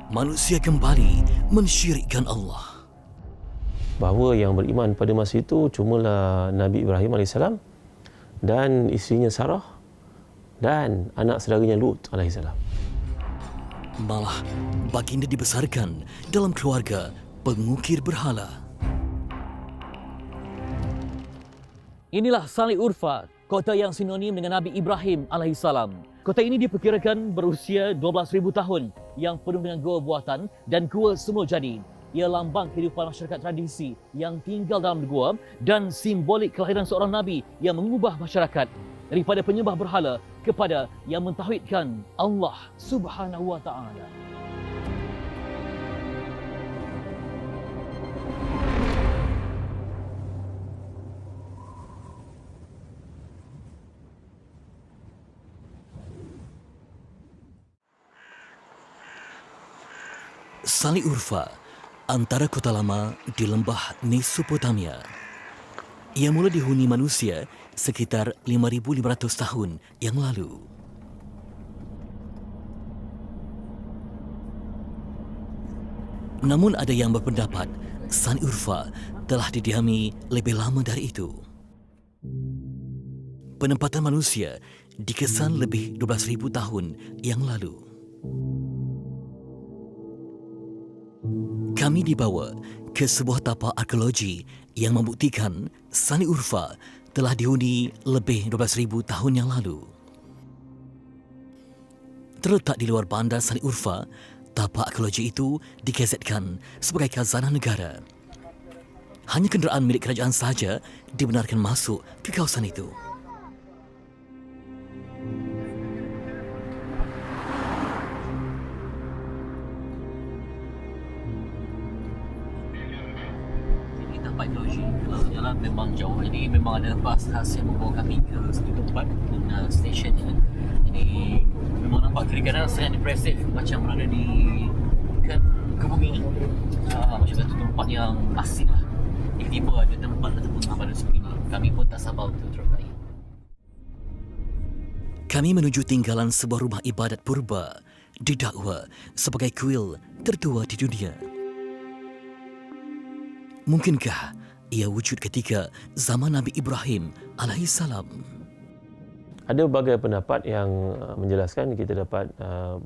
manusia kembali mensyirikkan Allah. Bahawa yang beriman pada masa itu cumalah Nabi Ibrahim AS dan isterinya Sarah dan anak saudaranya Lut AS. Malah baginda dibesarkan dalam keluarga pengukir berhala. Inilah Salih Urfa, kota yang sinonim dengan Nabi Ibrahim alaihissalam. Kota ini diperkirakan berusia 12,000 tahun yang penuh dengan gua buatan dan gua semula jadi. Ia lambang kehidupan masyarakat tradisi yang tinggal dalam gua dan simbolik kelahiran seorang Nabi yang mengubah masyarakat daripada penyembah berhala kepada yang mentauhidkan Allah Subhanahu wa taala. Salih Urfa, antara kota lama di lembah Mesopotamia. Ia mula dihuni manusia sekitar 5,500 tahun yang lalu. Namun ada yang berpendapat Salih Urfa telah didiami lebih lama dari itu. Penempatan manusia dikesan lebih 12,000 tahun yang lalu. Kami dibawa ke sebuah tapak arkeologi yang membuktikan Salih Urfa telah dihuni lebih 12,000 tahun yang lalu. Terletak di luar bandar Salih Urfa, tapak arkeologi itu dikezetkan sebagai khazanah negara. Hanya kenderaan milik kerajaan sahaja dibenarkan masuk ke kawasan itu. Arkeologi. Kalau jalan memang jauh. Ini memang ada bas khas yang membawa kami ke satu tempat dan stesen. Jadi memang nampak kiri kanan sangat impresif, macam berada di ke bumi. Macam satu tempat yang asing lah. Tiba-tiba ada tempat ataupun pada sebegini. Kami pun tak sabar untuk terus. Kami menuju tinggalan sebuah rumah ibadat purba didakwa sebagai kuil tertua di dunia. Mungkinkah ia wujud ketika zaman Nabi Ibrahim alaihissalam? Ada berbagai pendapat yang menjelaskan. Kita dapat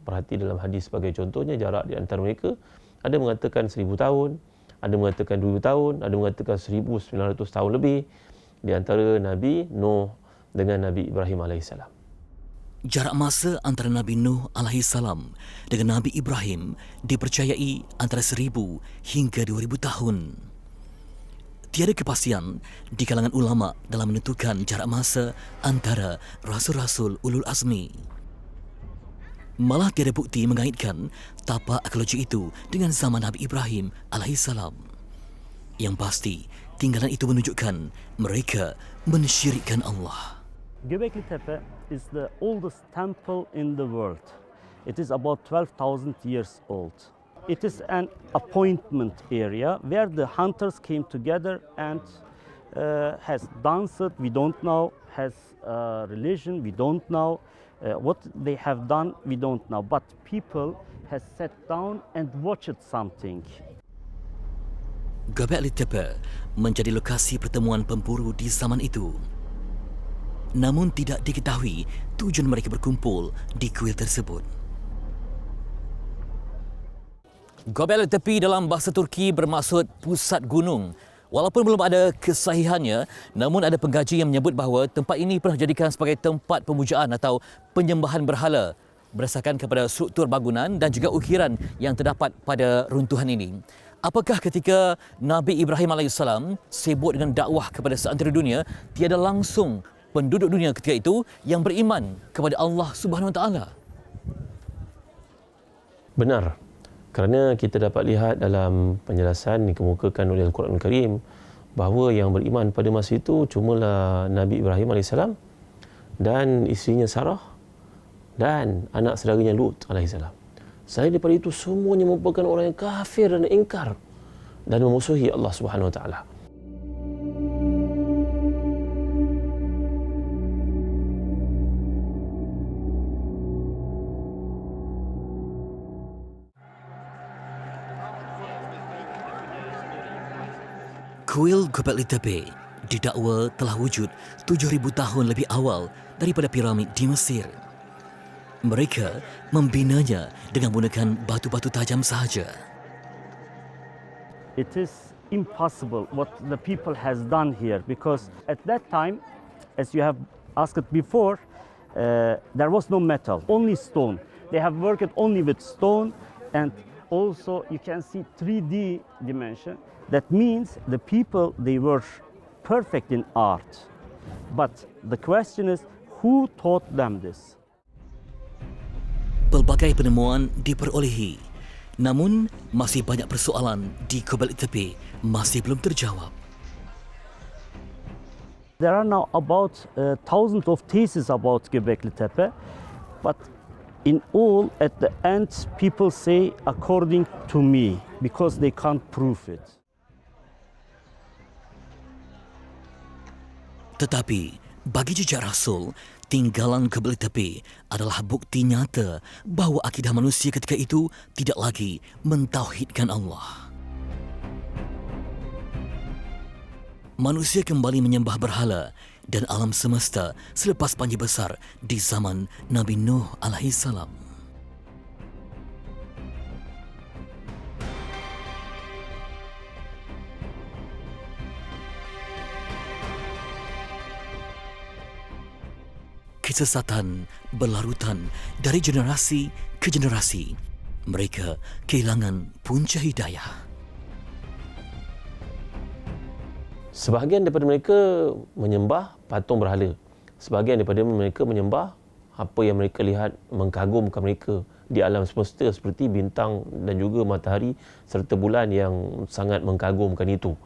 perhati dalam hadis sebagai contohnya jarak di antara mereka. Ada mengatakan 1,000 tahun, ada mengatakan 2,000 tahun, ada mengatakan 1,900 tahun lebih di antara Nabi Nuh dengan Nabi Ibrahim alaihissalam. Jarak masa antara Nabi Nuh alaihissalam dengan Nabi Ibrahim dipercayai antara 1,000 hingga 2,000 tahun. Tiada kepastian di kalangan ulama dalam menentukan jarak masa antara rasul-rasul ulul azmi. Malah tiada bukti mengaitkan tapak arkeologi itu dengan zaman Nabi Ibrahim alaihissalam. Yang pasti, tinggalan itu menunjukkan mereka mensyirikkan Allah. Göbekli Tepe is the oldest temple in the world. It is about 12,000 years old. It is an appointment area where the hunters came together and has danced, we don't know, has religion, we don't know, what they have done, we don't know, but people has sat down and watched something. Göbekli Tepe menjadi lokasi pertemuan pemburu di zaman itu. Namun tidak diketahui tujuan mereka berkumpul di kuil tersebut. Göbekli Tepe dalam bahasa Turki bermaksud pusat gunung. Walaupun belum ada kesahihannya, namun ada pengkaji yang menyebut bahawa tempat ini pernah dijadikan sebagai tempat pemujaan atau penyembahan berhala berdasarkan kepada struktur bangunan dan juga ukiran yang terdapat pada runtuhan ini. Apakah ketika Nabi Ibrahim AS sibuk dengan dakwah kepada seantero dunia, tiada langsung penduduk dunia ketika itu yang beriman kepada Allah Subhanahu Wa Taala? Benar. Kerana kita dapat lihat dalam penjelasan dikemukakan oleh Al-Quran Al-Karim bahawa yang beriman pada masa itu cumalah Nabi Ibrahim AS dan isterinya Sarah dan anak saudaranya Lut AS. Selain daripada itu, semuanya merupakan orang yang kafir dan ingkar dan memusuhi Allah Subhanahu Wa Taala. Kuil Göbekli Tepe didakwa telah wujud 7,000 tahun lebih awal daripada piramid di Mesir. Mereka membinanya dengan menggunakan batu-batu tajam sahaja. It is impossible what the people has done here, because at that time, as you have asked before, there was no metal, only stone. They have worked only with stone, and also you can see 3D dimension. That means the people, they were perfect in art. But the question is, who taught them this? Pelbagai penemuan diperolehi, namun masih banyak persoalan di Göbekli Tepe masih belum terjawab. There are now about thousands of theses about Göbekli Tepe, but in all, at the end, people say according to me, because they can't prove it. Tetapi bagi jejak Rasul, tinggalan Göbekli Tepe adalah bukti nyata bahawa akidah manusia ketika itu tidak lagi mentauhidkan Allah. Manusia kembali menyembah berhala dan alam semesta selepas banjir besar di zaman Nabi Nuh alaihi salam. Kesesatan berlarutan dari generasi ke generasi. Mereka kehilangan punca hidayah. Sebahagian daripada mereka menyembah patung berhala. Sebahagian daripada mereka menyembah apa yang mereka lihat mengagumkan mereka di alam semesta seperti bintang dan juga matahari serta bulan yang sangat mengagumkan itu.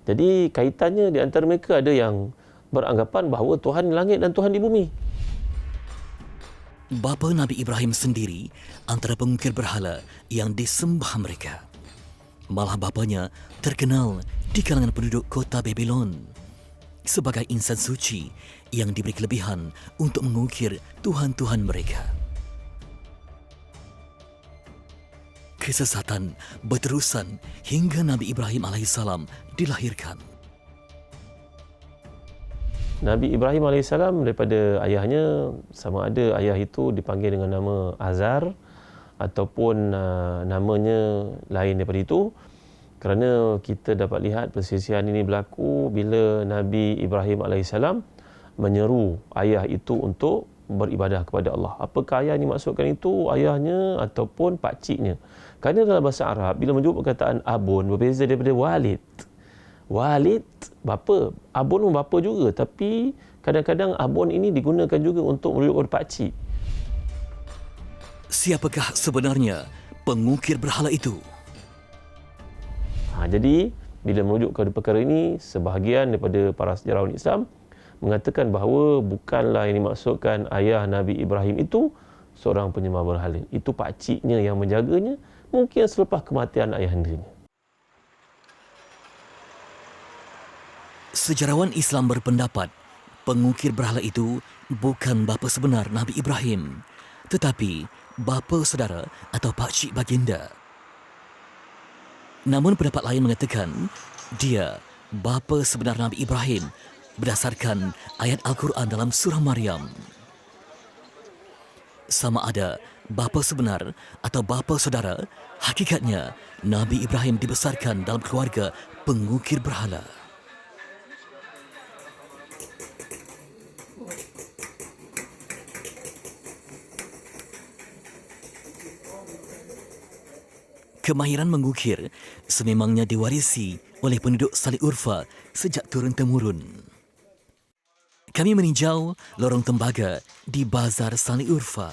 Jadi kaitannya di antara mereka ada yang beranggapan bahawa Tuhan di langit dan Tuhan di bumi. Bapa Nabi Ibrahim sendiri antara pengukir berhala yang disembah mereka. Malah bapanya terkenal di kalangan penduduk kota Babylon sebagai insan suci yang diberi kelebihan untuk mengukir tuhan-tuhan mereka. Kesesatan berterusan hingga Nabi Ibrahim alaihissalam dilahirkan. Nabi Ibrahim AS daripada ayahnya, sama ada ayah itu dipanggil dengan nama Azar ataupun namanya lain daripada itu, kerana kita dapat lihat perselisihan ini berlaku bila Nabi Ibrahim AS menyeru ayah itu untuk beribadah kepada Allah. Apakah ayah ini maksudkan itu ayahnya ataupun pakciknya? Kerana dalam bahasa Arab bila menyebut perkataan abun berbeza daripada walid. Walid, bapa. Abun pun bapa juga. Tapi kadang-kadang abun ini digunakan juga untuk merujuk kepada pakcik. Siapakah sebenarnya pengukir berhala itu? Jadi, bila merujuk kepada perkara ini, sebahagian daripada para sejarawan Islam mengatakan bahawa bukanlah yang dimaksudkan ayah Nabi Ibrahim itu seorang penyembah berhala. Itu pakciknya yang menjaganya, mungkin selepas kematian ayahandanya. Sejarawan Islam berpendapat pengukir berhala itu bukan bapa sebenar Nabi Ibrahim, tetapi bapa saudara atau pakcik baginda. Namun pendapat lain mengatakan dia bapa sebenar Nabi Ibrahim berdasarkan ayat Al-Quran dalam surah Maryam. Sama ada bapa sebenar atau bapa saudara, hakikatnya Nabi Ibrahim dibesarkan dalam keluarga pengukir berhala. Kemahiran mengukir sememangnya diwarisi oleh penduduk Salih Urfa sejak turun-temurun. Kami meninjau lorong tembaga di Bazar Salih Urfa.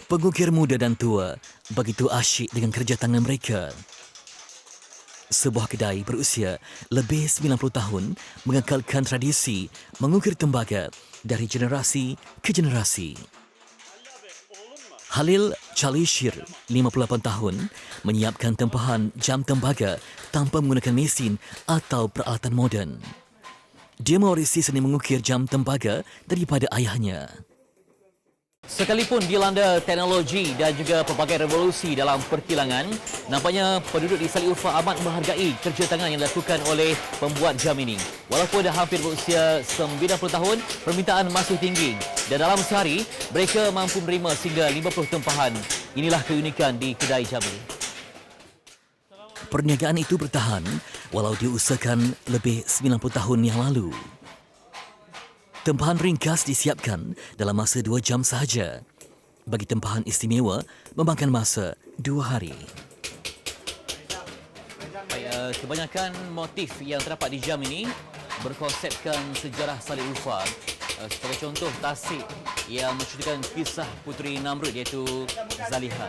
Pengukir muda dan tua begitu asyik dengan kerja tangan mereka. Sebuah kedai berusia lebih 90 tahun mengekalkan tradisi mengukir tembaga dari generasi ke generasi. Halil Chalishir, 58 tahun, menyiapkan tempahan jam tembaga tanpa menggunakan mesin atau peralatan moden. Dia mewarisi seni mengukir jam tembaga daripada ayahnya. Sekalipun dilanda teknologi dan juga pelbagai revolusi dalam perkilangan, nampaknya penduduk di Sali Urfa amat menghargai kerja tangan yang dilakukan oleh pembuat jam ini. Walaupun dah hampir berusia 90 tahun, permintaan masih tinggi dan dalam sehari mereka mampu menerima sehingga 50 tempahan. Inilah keunikan di kedai jam ini. Perniagaan itu bertahan walau diusahakan lebih 90 tahun yang lalu. Tempahan ringkas disiapkan dalam masa 2 jam sahaja. Bagi tempahan istimewa, memakan masa 2 hari. Kebanyakan motif yang terdapat di jam ini berkonsepkan sejarah Sali Urfa. Sebagai contoh, tasik yang menceritakan kisah Puteri Namrud iaitu Zaliha.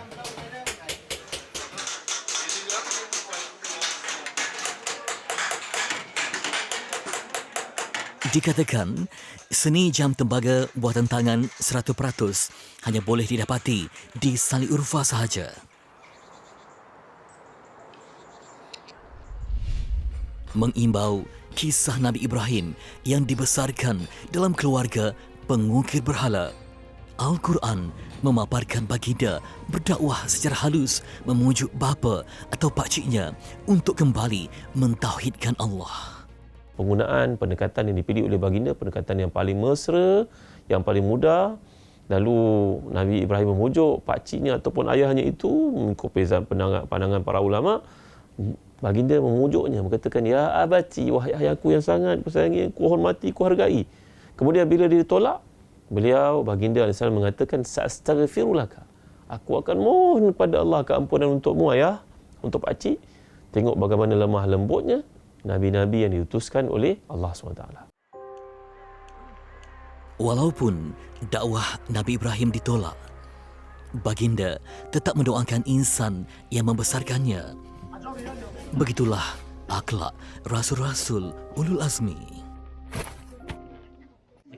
Dikatakan, seni jam tembaga buatan tangan 100% hanya boleh didapati di Sali Urfa sahaja. Mengimbau kisah Nabi Ibrahim yang dibesarkan dalam keluarga pengukir berhala. Al-Quran memaparkan baginda berdakwah secara halus memujuk bapa atau pakciknya untuk kembali mentauhidkan Allah. Penggunaan pendekatan yang dipilih oleh baginda, pendekatan yang paling mesra, yang paling mudah. Lalu Nabi Ibrahim memujuk pakciknya ataupun ayahnya itu, mengikut pandangan para ulama, baginda memujuknya, mengatakan, "Ya abati, wahai ayahku yang sangat kusayangi, ku hormati, ku hargai." Kemudian bila dia ditolak, baginda AS mengatakan, "Sa'astaghfirulaka." Aku akan mohon kepada Allah keampunan untukmu ayah, untuk pakcik. Tengok bagaimana lemah lembutnya Nabi-Nabi yang diutuskan oleh Allah SWT. Walaupun dakwah Nabi Ibrahim ditolak, baginda tetap mendoakan insan yang membesarkannya. Begitulah akhlak Rasul-Rasul Ulul Azmi.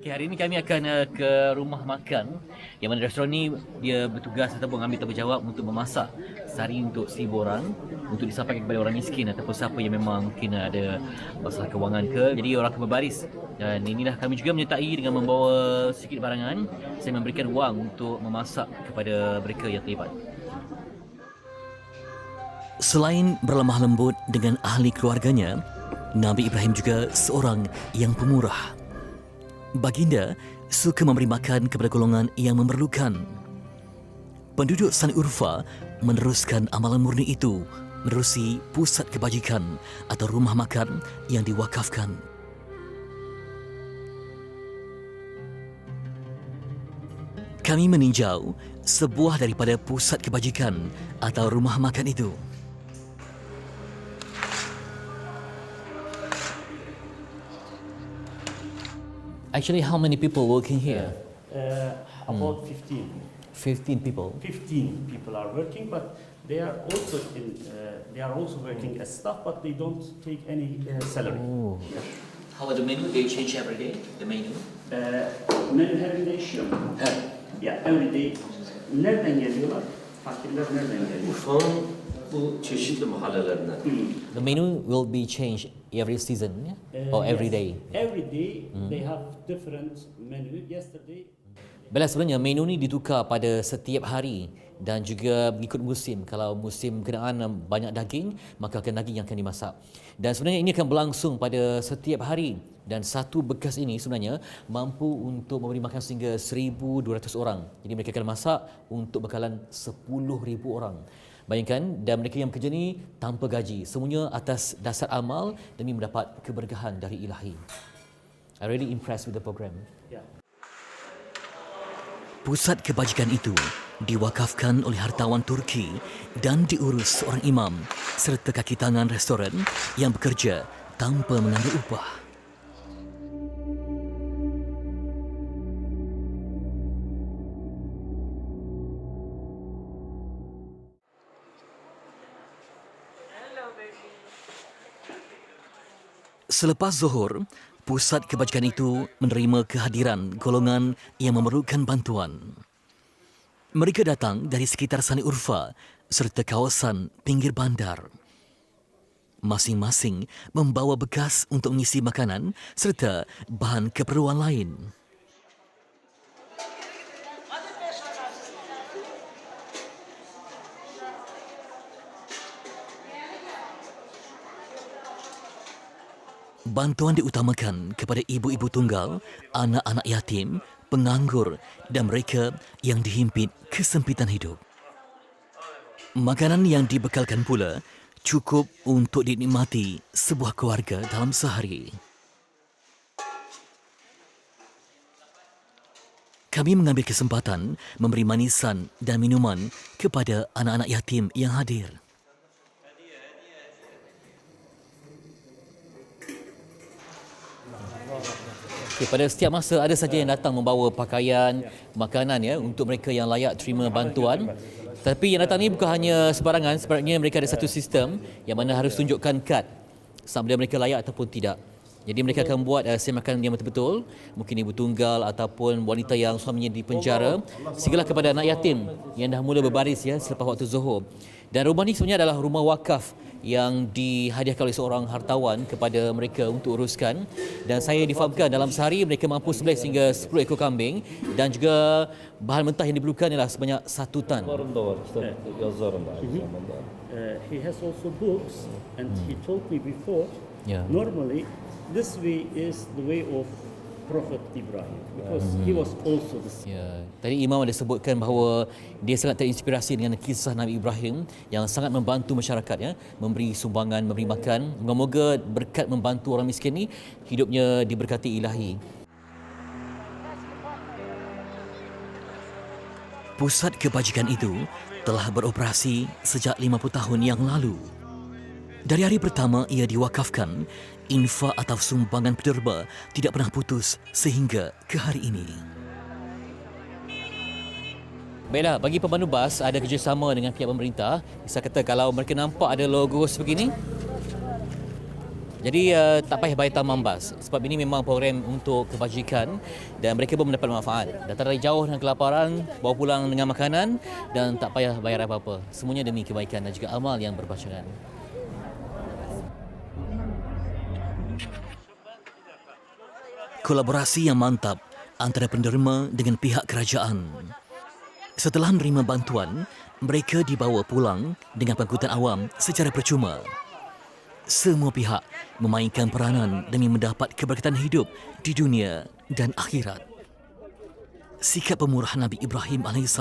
Okay, hari ini kami akan ke rumah makan yang mana restoran ni dia bertugas ataupun ambil tanggungjawab untuk memasak sehari untuk 1,000 orang untuk disampaikan kepada orang miskin ataupun siapa yang memang mungkin ada masalah kewangan ke. Jadi orang akan berbaris dan inilah kami juga menyertai dengan membawa sedikit barangan. Saya memberikan wang untuk memasak kepada mereka yang terlibat. Selain berlemah lembut dengan ahli keluarganya, Nabi Ibrahim juga seorang yang pemurah. Baginda suka memberi makan kepada golongan yang memerlukan. Penduduk Sali Urfa meneruskan amalan murni itu menerusi pusat kebajikan atau rumah makan yang diwakafkan. Kami meninjau sebuah daripada pusat kebajikan atau rumah makan itu. Actually, how many people working here? About 15. 15 people. 15 people are working, but they are also working as staff, but they don't take any salary. Oh. How about the menu? They change every day. The menu. Menü her gün değişiyor. Yeah, every day. Nereden geliyorlar? Fakirler nereden geliyor? Urfa'nın bu çeşitli mahallelerinden. The menu will be changed every season, yeah? Or every Yes. day. Every day they have different menu. Yesterday. Bella, sebenarnya menu ni ditukar pada setiap hari dan juga mengikut musim. Kalau musim berkenaan banyak daging, maka akan daging yang akan dimasak. Dan sebenarnya ini akan berlangsung pada setiap hari. Dan satu bekas ini sebenarnya mampu untuk memberi makan sehingga 1,200 orang. Jadi mereka akan masak untuk bekalan 10,000 orang. Bayangkan, dan mereka yang bekerja ni tanpa gaji. Semuanya atas dasar amal demi mendapat keberkahan dari ilahi. I'm really impressed with the program. Yeah. Pusat kebajikan itu diwakafkan oleh hartawan Turki dan diurus seorang imam serta kaki tangan restoran yang bekerja tanpa mengambil upah. Selepas zuhur, pusat kebajikan itu menerima kehadiran golongan yang memerlukan bantuan. Mereka datang dari sekitar Sali Urfa serta kawasan pinggir bandar. Masing-masing membawa bekas untuk mengisi makanan serta bahan keperluan lain. Bantuan diutamakan kepada ibu-ibu tunggal, anak-anak yatim, penganggur dan mereka yang dihimpit kesempitan hidup. Makanan yang dibekalkan pula cukup untuk dinikmati sebuah keluarga dalam sehari. Kami mengambil kesempatan memberi manisan dan minuman kepada anak-anak yatim yang hadir. Okay, pada setiap masa ada saja yang datang membawa pakaian, makanan ya untuk mereka yang layak terima bantuan. Tapi yang datang ni bukan hanya sebarangan, sebenarnya mereka ada satu sistem yang mana harus tunjukkan kad sama ada mereka layak ataupun tidak. Jadi mereka akan buat semakan yang betul-betul, mungkin ibu tunggal ataupun wanita yang suaminya di penjara, sehinggalah kepada anak yatim yang dah mula berbaris ya selepas waktu Zuhur. Dan rumah ni sebenarnya adalah rumah wakaf yang dihadiahkan oleh seorang hartawan kepada mereka untuk uruskan, dan saya difahamkan dalam sehari mereka mampu sembelih sehingga 10 ekor kambing, dan juga bahan mentah yang diperlukan ialah sebanyak 1 tan. He has also books, and he told me before, normally this way is the way of Prophet Ibrahim, because he was also the same. Ya, tadi Imam ada sebutkan bahawa dia sangat terinspirasi dengan kisah Nabi Ibrahim yang sangat membantu masyarakat ya, memberi sumbangan, memberi makan. Moga-moga berkat membantu orang miskin ni hidupnya diberkati ilahi. Pusat kebajikan itu telah beroperasi sejak 50 tahun yang lalu. Dari hari pertama ia diwakafkan, infak atau sumbangan pederma tidak pernah putus sehingga ke hari ini. Baiklah, bagi pemandu bas ada kerjasama dengan pihak pemerintah. Saya kata kalau mereka nampak ada logo sebegini, jadi tak payah bayar taman bas, sebab ini memang program untuk kebajikan dan mereka pun mendapat manfaat. Datang dari jauh dengan kelaparan, bawa pulang dengan makanan dan tak payah bayar apa-apa. Semuanya demi kebaikan dan juga amal yang berpasangan. Kolaborasi yang mantap antara penderma dengan pihak kerajaan. Setelah menerima bantuan, mereka dibawa pulang dengan pengangkutan awam secara percuma. Semua pihak memainkan peranan demi mendapat keberkatan hidup di dunia dan akhirat. Sikap pemurah Nabi Ibrahim AS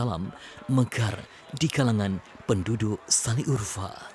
mekar di kalangan penduduk Sani Urfa.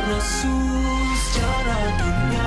Rasul secara dunia.